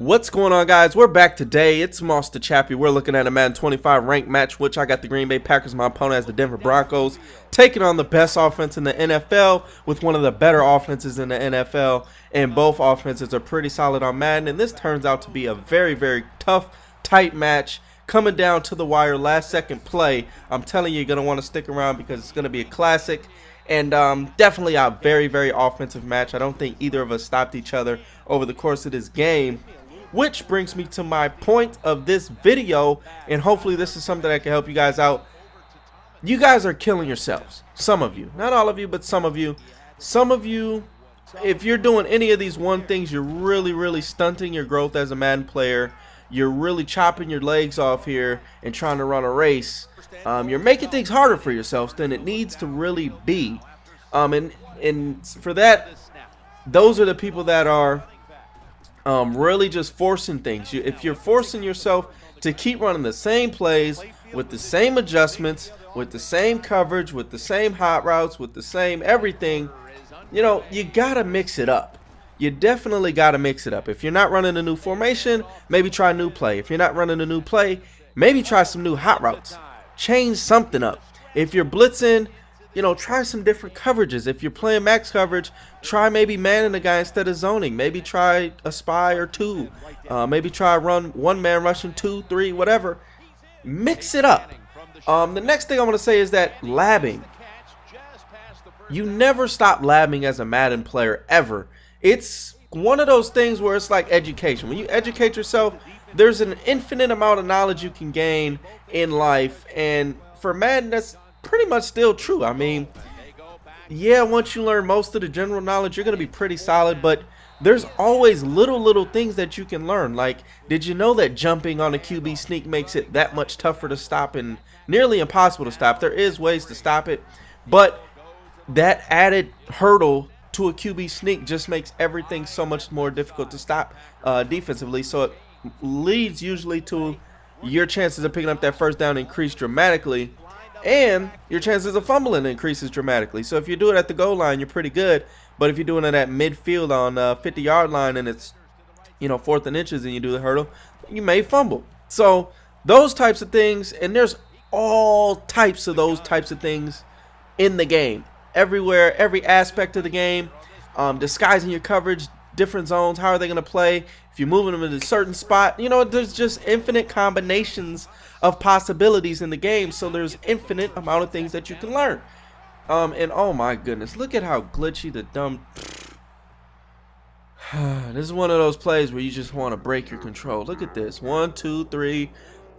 What's going on, guys? We're back today. It's Moss the Chappie. We're looking at a Madden 25 ranked match, which I got the Green Bay Packers. My opponent has the Denver Broncos, taking on the best offense in the NFL with one of the better offenses in the NFL. And both offenses are pretty solid on Madden. And this turns out to be a very, very tough, tight match coming down to the wire, last second play. I'm telling you, you're going to want to stick around because it's going to be a classic. And definitely a very, very offensive match. I don't think either of us stopped each other over the course of this game. Which brings me to my point of this video, and hopefully this is something that can help you guys out. You guys are killing yourselves. Some of you. Not all of you, but some of you. Some of you, if you're doing any of these one things, you're really, really stunting your growth as a Madden player. You're really chopping your legs off here and trying to run a race. You're making things harder for yourselves than it needs to really be. And for that, those are the people that are really just forcing things. If you're forcing yourself to keep running the same plays with the same adjustments, with the same coverage, with the same hot routes, with the same everything, you know, you gotta mix it up. You definitely gotta mix it up. If you're not running a new formation, maybe try a new play. If you're not running a new play, maybe try some new hot routes. Change something up. If you're blitzing, you know, try some different coverages. If you're playing max coverage, try maybe manning a guy instead of zoning. Maybe try a spy or two. Maybe try run one man rushing 2, 3, whatever. Mix it up. The next thing I want to say is that labbing. You never stop labbing as a Madden player, ever. It's one of those things where it's like education. When you educate yourself, there's an infinite amount of knowledge you can gain in life. And for Madden, that's pretty much still true. I mean, yeah, once you learn most of the general knowledge, you're going to be pretty solid, but there's always little things that you can learn. Like, did you know that jumping on a QB sneak makes it that much tougher to stop and nearly impossible to stop? There is ways to stop it, but that added hurdle to a QB sneak just makes everything so much more difficult to stop defensively. So it leads usually to your chances of picking up that first down increase dramatically. And your chances of fumbling increases dramatically. So if you do it at the goal line, you're pretty good. But if you're doing it at midfield on 50-yard line and it's, you know, 4th and inches and you do the hurdle, you may fumble. So those types of things, and there's all types of those types of things in the game. Everywhere, every aspect of the game, disguising your coverage, different zones, how are they going to play? If you're moving them in a certain spot, you know, there's just infinite combinations of possibilities in the game, so there's infinite amount of things that you can learn. And oh my goodness, look at how glitchy the dumb. This is one of those plays where you just want to break your control. Look at this. 1, 2, 3,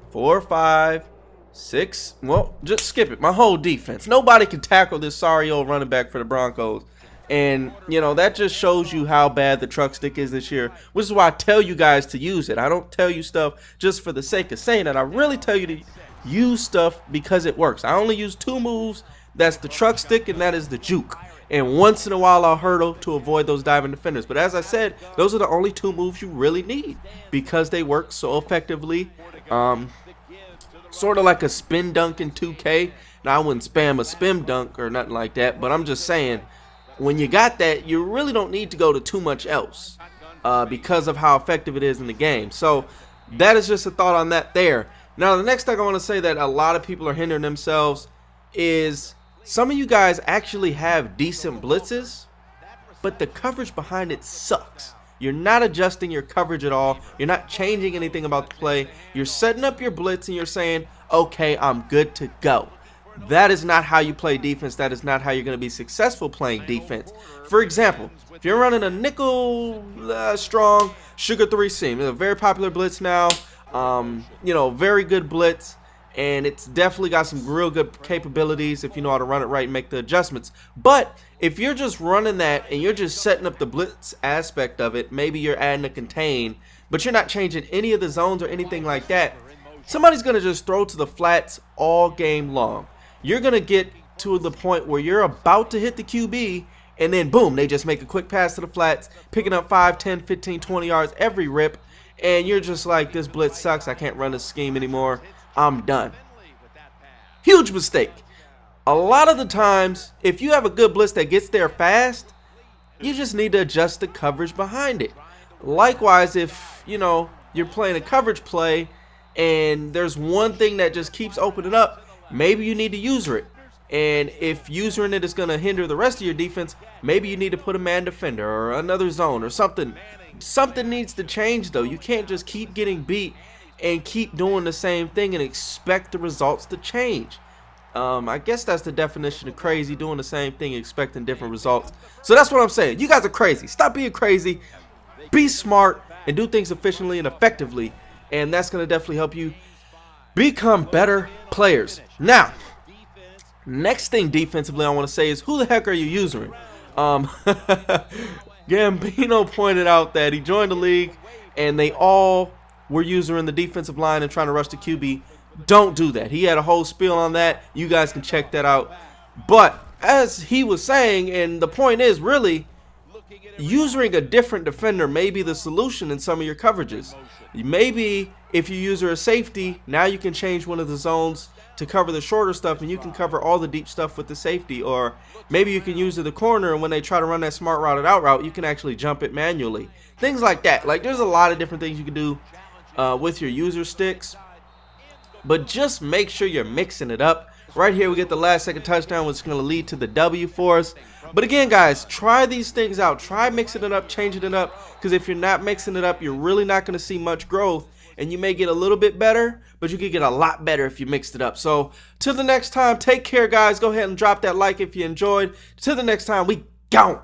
4, 5, 6. Well, just skip it. My whole defense. Nobody can tackle this sorry old running back for the Broncos. And, you know, that just shows you how bad the truck stick is this year, which is why I tell you guys to use it. I don't tell you stuff just for the sake of saying it. I really tell you to use stuff because it works. I only use 2 moves. That's the truck stick and that is the juke. And once in a while I'll hurdle to avoid those diving defenders. But as I said, those are the only 2 moves you really need because they work so effectively. Sort of like a spin dunk in 2K. Now, I wouldn't spam a spin dunk or nothing like that, but I'm just saying, when you got that, you really don't need to go to too much else because of how effective it is in the game. So that is just a thought on that there. Now, the next thing I want to say that a lot of people are hindering themselves is some of you guys actually have decent blitzes, but the coverage behind it sucks. You're not adjusting your coverage at all. You're not changing anything about the play. You're setting up your blitz and you're saying, okay, I'm good to go. That is not how you play defense. That is not how you're going to be successful playing defense. For example, if you're running a nickel strong sugar 3 seam, it's a very popular blitz now. You know, very good blitz, and it's definitely got some real good capabilities if you know how to run it right and make the adjustments. But if you're just running that and you're just setting up the blitz aspect of it, maybe you're adding a contain, but you're not changing any of the zones or anything like that, somebody's going to just throw to the flats all game long. You're going to get to the point where you're about to hit the QB, and then boom, they just make a quick pass to the flats, picking up 5, 10, 15, 20 yards every rip, and you're just like, this blitz sucks, I can't run this scheme anymore, I'm done. Huge mistake. A lot of the times, if you have a good blitz that gets there fast, you just need to adjust the coverage behind it. Likewise, if you're playing a coverage play and there's one thing that just keeps opening up, maybe you need to user it. And if using it is going to hinder the rest of your defense, maybe you need to put a man defender or another zone or something. Something needs to change, though. You can't just keep getting beat and keep doing the same thing and expect the results to change. I guess that's the definition of crazy, doing the same thing expecting different results. So that's what I'm saying. You guys are crazy. Stop being crazy. Be smart and do things efficiently and effectively. And that's going to definitely help you become better players. Now, next thing defensively I want to say is, who the heck are you using? Gambino pointed out that he joined the league and they all were using the defensive line and trying to rush the QB. Don't do that. He had a whole spiel on that. You guys can check that out. But as he was saying, and the point is really, using a different defender may be the solution in some of your coverages. Maybe if you use a safety, now you can change one of the zones to cover the shorter stuff and you can cover all the deep stuff with the safety. Or maybe you can use the corner and when they try to run that smart routed out route, you can actually jump it manually. Things like that. Like, there's a lot of different things you can do with your user sticks. But just make sure you're mixing it up. Right here we get the last second touchdown, which is going to lead to the W for us. But again, guys, try these things out. Try mixing it up, changing it up. Because if you're not mixing it up, you're really not going to see much growth. And you may get a little bit better, but you could get a lot better if you mixed it up. So till the next time, take care, guys. Go ahead and drop that like if you enjoyed. Till the next time, we gone.